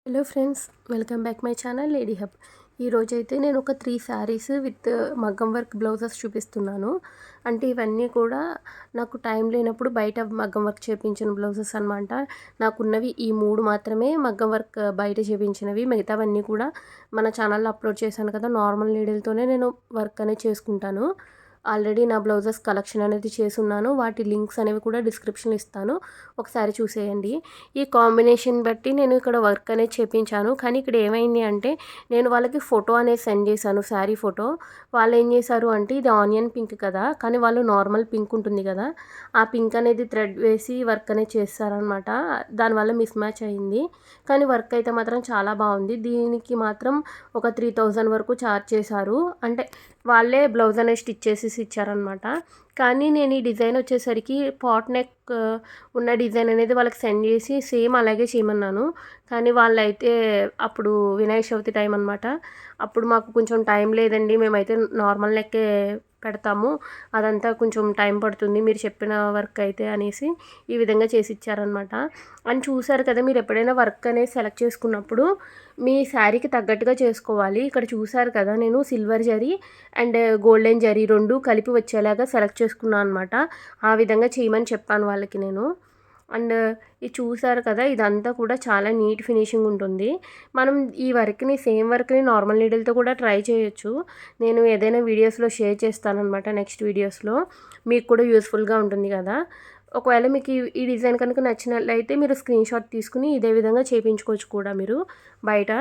Hello friends, welcome back my channel lady hub. ఈరోజైతే నేను ఒక 3 శారీస్ విత్ మగ్గం వర్క్ బ్లౌజెస్ చూపిస్తున్నాను. అంటే ఇవన్నీ కూడా నాకు టైం లేనప్పుడు బయట మగ్గం వర్క్ చేపించిన బ్లౌజెస్ అనమాట. నాకున్నవి ఈ 3 మాత్రమే మగ్గం వర్క్ బయట చేపించినవి. మిగతావన్నీ కూడా మన ఛానల్లో అప్లోడ్ చేశాను కదా, నార్మల్ నీడిల్తోనే నేను వర్క్ అనేది చేసుకుంటాను. ఆల్రెడీ నా బ్లౌజెస్ కలెక్షన్ అనేది చేసున్నాను. వాటి లింక్స్ అనేవి కూడా డిస్క్రిప్షన్లో ఇస్తాను, ఒకసారి చూసేయండి. ఈ కాంబినేషన్ బట్టి నేను ఇక్కడ వర్క్ అనేది చేపించాను. కానీ ఇక్కడ ఏమైంది అంటే, నేను వాళ్ళకి ఫోటో అనేది సెండ్ చేశాను, శారీ ఫోటో. వాళ్ళు ఏం చేశారు అంటే, ఇది ఆనియన్ పింక్ కదా, కానీ వాళ్ళు నార్మల్ పింక్ ఉంటుంది కదా, ఆ పింక్ అనేది థ్రెడ్ వేసి వర్క్ అనేది చేస్తారనమాట. దానివల్ల మిస్ మ్యాచ్ అయింది. కానీ వర్క్ అయితే మాత్రం చాలా బాగుంది. దీనికి మాత్రం ఒక 3000 వరకు ఛార్జ్ చేశారు. అంటే వాళ్ళే బ్లౌజ్ అనేది స్టిచ్ చేసేసి ఇచ్చారనమాట. కానీ నేను ఈ డిజైన్ వచ్చేసరికి పాట్ నెక్ ఉన్న డిజైన్ అనేది వాళ్ళకి సెండ్ చేసి సేమ్ అలాగే చేయమన్నాను. కానీ వాళ్ళైతే అప్పుడు వినాయక చవితి టైం అనమాట. అప్పుడు మాకు కొంచెం టైం లేదండి, మేమైతే నార్మల్ నెక్కే పెడతాము, అదంతా కొంచెం టైం పడుతుంది మీరు చెప్పిన వర్క్ అయితే అనేసి ఈ విధంగా చేసి ఇచ్చారనమాట. అని చూసారు కదా, మీరు ఎప్పుడైనా వర్క్ అనేది సెలెక్ట్ చేసుకున్నప్పుడు మీ శారీకి తగ్గట్టుగా చేసుకోవాలి. ఇక్కడ చూసారు కదా, నేను silver zari and golden zari రెండు కలిపి వచ్చేలాగా సెలెక్ట్ చేసుకున్నాను అనమాట. ఆ విధంగా చేయమని చెప్పాను వాళ్ళకి నేను. అండ్ ఇది చూసారు కదా, ఇదంతా కూడా చాలా నీట్ ఫినిషింగ్ ఉంటుంది. మనం ఈ వర్క్ని సేమ్ వర్క్ని నార్మల్ నీడిల్తో కూడా ట్రై చేయొచ్చు. నేను ఏదైనా వీడియోస్లో షేర్ చేస్తానన్నమాట, నెక్స్ట్ వీడియోస్లో. మీకు కూడా యూస్ఫుల్గా ఉంటుంది కదా. ఒకవేళ మీకు ఈ డిజైన్ కనుక నచ్చినట్లయితే మీరు స్క్రీన్ షాట్ తీసుకుని ఇదే విధంగా చేయించుకోవచ్చు కూడా మీరు బయట.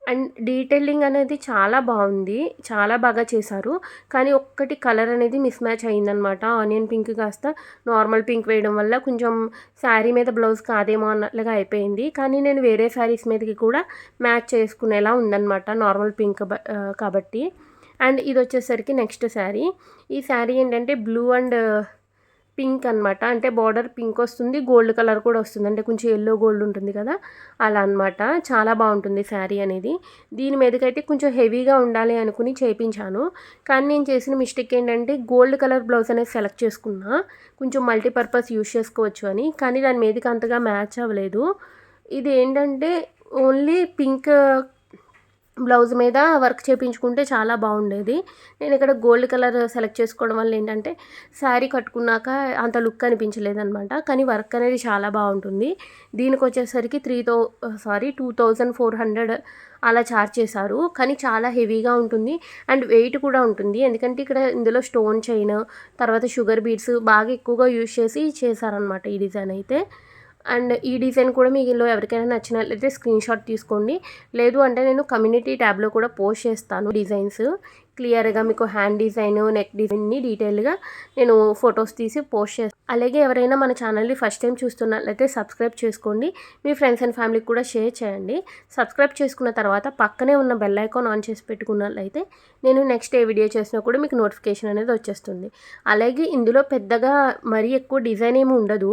అండ్ డీటెయిలింగ్ అనేది చాలా బాగుంది, చాలా బాగా చేశారు. కానీ ఒక్కటి కలర్ అనేది మిస్ మ్యాచ్ అయిందనమాట. ఆనియన్ పింక్ కాస్త నార్మల్ పింక్ వేయడం వల్ల కొంచెం శారీ మీద బ్లౌజ్ కాదేమో అన్నట్లుగా అయిపోయింది. కానీ నేను వేరే శారీస్ మీదకి కూడా మ్యాచ్ చేసుకునేలా ఉందన్నమాట నార్మల్ పింక్ కాబట్టి. అండ్ ఇది వచ్చేసరికి నెక్స్ట్ శారీ. ఈ శారీ ఏంటంటే బ్లూ అండ్ పింక్ అనమాట. అంటే బార్డర్ పింక్ వస్తుంది, గోల్డ్ కలర్ కూడా వస్తుంది, అంటే కొంచెం ఎల్లో గోల్డ్ ఉంటుంది కదా, అలా అనమాట. చాలా బాగుంటుంది శారీ అనేది. దీని మీదకైతే కొంచెం హెవీగా ఉండాలి అనుకుని చేయించాను. కానీ నేను చేసిన మిస్టేక్ ఏంటంటే, గోల్డ్ కలర్ బ్లౌజ్ అనేది సెలెక్ట్ చేసుకున్నా, కొంచెం మల్టీపర్పస్ యూజ్ చేసుకోవచ్చు అని. కానీ దాని మీదకి అంతగా మ్యాచ్ అవ్వలేదు. ఇది ఏంటంటే ఓన్లీ పింక్ బ్లౌజ్ మీద వర్క్ చేయించుకుంటే చాలా బాగుండేది. నేను ఇక్కడ గోల్డ్ కలర్ సెలెక్ట్ చేసుకోవడం వల్ల ఏంటంటే శారీ కట్టుకున్నాక అంత లుక్ అనిపించలేదన్నమాట. కానీ వర్క్ అనేది చాలా బాగుంటుంది. దీనికి వచ్చేసరికి 2400 అలా ఛార్జ్ చేశారు. కానీ చాలా హెవీగా ఉంటుంది అండ్ వెయిట్ కూడా ఉంటుంది. ఎందుకంటే ఇక్కడ ఇందులో స్టోన్ చైన్, తర్వాత షుగర్ బీడ్స్ బాగా ఎక్కువగా యూజ్ చేసి చేశారనమాట ఈ డిజైన్ అయితే. అండ్ ఈ డిజైన్ కూడా మీలో ఎవరికైనా నచ్చినట్లయితే స్క్రీన్ షాట్ తీసుకోండి. లేదు అంటే నేను కమ్యూనిటీ ట్యాబ్లో కూడా పోస్ట్ చేస్తాను డిజైన్స్ క్లియర్గా. మీకు హ్యాండ్ డిజైన్, నెక్ డిజైన్ని డీటెయిల్గా నేను ఫొటోస్ తీసి పోస్ట్ చేస్తాను. అలాగే ఎవరైనా మన ఛానల్ని ఫస్ట్ టైం చూస్తున్నట్లయితే సబ్స్క్రైబ్ చేసుకోండి. మీ ఫ్రెండ్స్ అండ్ ఫ్యామిలీకి కూడా షేర్ చేయండి. సబ్స్క్రైబ్ చేసుకున్న తర్వాత పక్కనే ఉన్న బెల్ ఐకాన్ ఆన్ చేసి పెట్టుకున్నట్లయితే నేను నెక్స్ట్ ఏ వీడియో చేసినా కూడా మీకు నోటిఫికేషన్ అనేది వచ్చేస్తుంది. అలాగే ఇందులో పెద్దగా మరీ ఎక్కువ డిజైన్ ఏమి ఉండదు.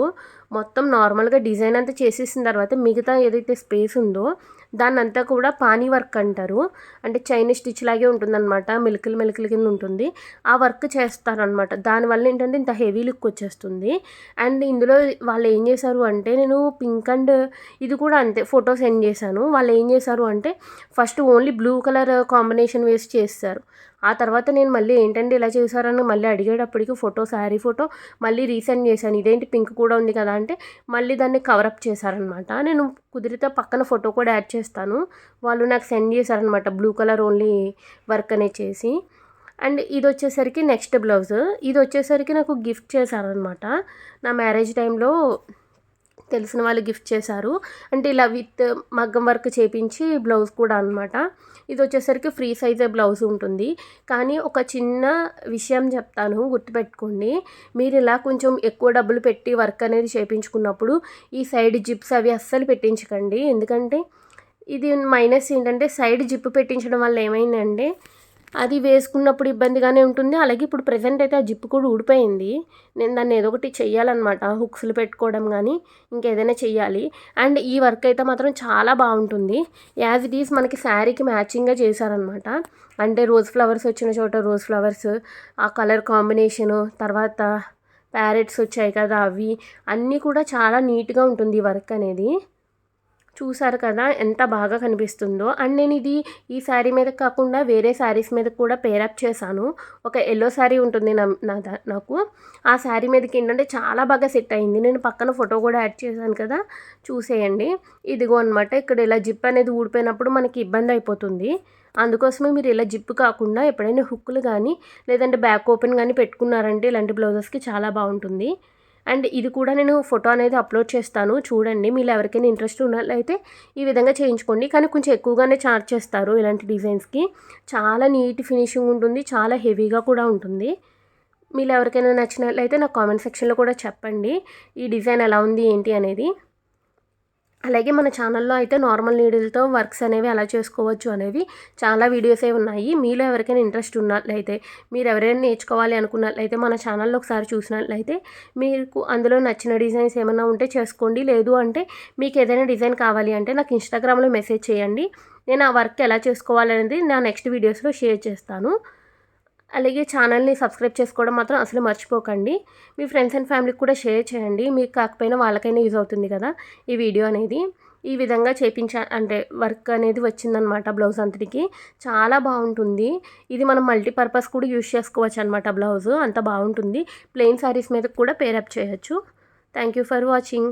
మొత్తం నార్మల్గా డిజైన్ అంతా చేసేసిన తర్వాత మిగతా ఏదైతే స్పేస్ ఉందో దాన్నంతా కూడా పానీ వర్క్ అంటారు. అంటే చైనీస్ స్టిచ్ లాగే ఉంటుందన్నమాట, మెలికలు కింద ఉంటుంది. ఆ వర్క్ చేస్తారనమాట. దానివల్ల ఏంటంటే ఇంత హెవీ లుక్ వచ్చేస్తుంది. అండ్ ఇందులో వాళ్ళు ఏం చేశారు అంటే, నేను పింక్ అండ్ ఇది కూడా అంతే ఫోటో సెండ్ చేశాను. వాళ్ళు ఏం చేశారు అంటే first only blue colour combination వేసి చేస్తారు. ఆ తర్వాత నేను మళ్ళీ ఏంటంటే ఇలా చేశారని మళ్ళీ అడిగేటప్పటికి శారీ ఫోటో మళ్ళీ రీసెండ్ చేశాను. ఇదేంటి పింక్ కూడా ఉంది కదా అంటే మళ్ళీ దాన్ని కవరప్ చేశారనమాట. నేను కుదిరితే పక్కన ఫోటో కూడా యాడ్ చేస్తాను. వాళ్ళు నాకు సెండ్ చేశారనమాట బ్లూ కలర్ ఓన్లీ వర్క్ అనేది చేసి. అండ్ ఇది వచ్చేసరికి నెక్స్ట్ బ్లౌజ్. ఇది వచ్చేసరికి నాకు గిఫ్ట్ చేశారనమాట. నా మ్యారేజ్ టైంలో తెలిసిన వాళ్ళు గిఫ్ట్ చేశారు. అంటే ఇలా విత్ మగ్గం వర్క్ చేపించి బ్లౌజ్ కూడా అనమాట. ఇది వచ్చేసరికి ఫ్రీ సైజే బ్లౌజ్ ఉంటుంది. కానీ ఒక చిన్న విషయం చెప్తాను, గుర్తుపెట్టుకోండి. మీరు ఇలా కొంచెం ఎక్కువ డబ్బులు పెట్టి వర్క్ అనేది చేయించుకున్నప్పుడు ఈ సైడ్ జిప్స్ అవి అస్సలు పెట్టించకండి. ఎందుకంటే ఇది మైనస్ ఏంటంటే, సైడ్ జిప్ పెట్టించడం వల్ల ఏమైందంటే అది వేసుకున్నప్పుడు ఇబ్బందిగానే ఉంటుంది. అలాగే ఇప్పుడు ప్రెజెంట్ అయితే ఆ జిప్ కూడా ఊడిపోయింది. నేను దాన్ని ఏదో ఒకటి చెయ్యాలన్నమాట, హుక్స్లు పెట్టుకోవడం కానీ ఇంకేదైనా చెయ్యాలి. అండ్ ఈ వర్క్ అయితే మాత్రం చాలా బాగుంటుంది. యాజ్ ఇట్ ఈస్ మనకి శారీకి మ్యాచింగ్గా చేశారనమాట. అంటే రోజ్ ఫ్లవర్స్ వచ్చిన చోట రోజ్ ఫ్లవర్స్, ఆ కలర్ కాంబినేషను, తర్వాత ప్యారెట్స్ వచ్చాయి కదా, అవి అన్నీ కూడా చాలా నీట్గా ఉంటుంది ఈ వర్క్ అనేది. చూసారు కదా ఎంత బాగా కనిపిస్తుందో. అండ్ నేను ఇది ఈ శారీ మీద కాకుండా వేరే శారీస్ మీద కూడా పేరప్ చేశాను. ఒక యెల్లో శారీ ఉంటుంది నాకు ఆ శారీ మీదకి ఏంటంటే చాలా బాగా సెట్ అయింది. నేను పక్కన ఫోటో కూడా యాడ్ చేశాను కదా, చూసేయండి. ఇదిగో అనమాట, ఇక్కడ ఇలా జిప్ అనేది ఊడిపోయినప్పుడు మనకి ఇబ్బంది అయిపోతుంది. అందుకోసమే మీరు ఇలా జిప్ కాకుండా ఎప్పుడైనా హుక్కులు కానీ లేదంటే బ్యాక్ ఓపెన్ కానీ పెట్టుకున్నారంటే ఇలాంటి బ్లౌజెస్కి చాలా బాగుంటుంది. అండ్ ఇది కూడా నేను ఫోటో అనేది అప్లోడ్ చేస్తాను, చూడండి. మీరు ఎవరికైనా ఇంట్రెస్ట్ ఉన్నట్లయితే ఈ విధంగా చేయించుకోండి. కానీ కొంచెం ఎక్కువగానే ఛార్జ్ చేస్తారు ఇలాంటి డిజైన్స్కి. చాలా నీట్ ఫినిషింగ్ ఉంటుంది, చాలా హెవీగా కూడా ఉంటుంది. మీరు ఎవరికైనా నచ్చినట్లయితే నాకు కామెంట్ సెక్షన్లో కూడా చెప్పండి ఈ డిజైన్ ఎలా ఉంది ఏంటి అనేది. అలాగే మన ఛానల్లో అయితే నార్మల్ నీడిల్తో వర్క్స్ అనేవి ఎలా చేసుకోవచ్చు అనేవి చాలా వీడియోసే ఉన్నాయి. మీలో ఎవరికైనా ఇంట్రెస్ట్ ఉన్నట్లయితే, మీరు ఎవరైనా నేర్చుకోవాలి అనుకున్నట్లయితే మన ఛానల్లో ఒకసారి చూసినట్లయితే మీకు అందులో నచ్చిన డిజైన్స్ ఏమైనా ఉంటే చేసుకోండి. లేదు అంటే మీకు ఏదైనా డిజైన్ కావాలి అంటే నాకు ఇన్స్టాగ్రామ్లో మెసేజ్ చేయండి. నేను ఆ వర్క్ ఎలా చేసుకోవాలనేది నా నెక్స్ట్ వీడియోస్లో షేర్ చేస్తాను. అలాగే ఛానల్ని సబ్స్క్రైబ్ చేసుకోవడం మాత్రం అసలు మర్చిపోకండి. మీ ఫ్రెండ్స్ అండ్ ఫ్యామిలీకి కూడా షేర్ చేయండి. మీకు కాకపోయినా వాళ్ళకైనా యూజ్ అవుతుంది కదా ఈ వీడియో అనేది. ఈ విధంగా అంటే వర్క్ అనేది వచ్చిందనమాట బ్లౌజ్ అంతటికి. చాలా బాగుంటుంది. ఇది మనం మల్టీపర్పస్ కూడా యూజ్ చేసుకోవచ్చు అనమాట. బ్లౌజు అంత బాగుంటుంది. ప్లెయిన్ శారీస్ మీద కూడా పేరప్ చేయొచ్చు. Thank you for watching.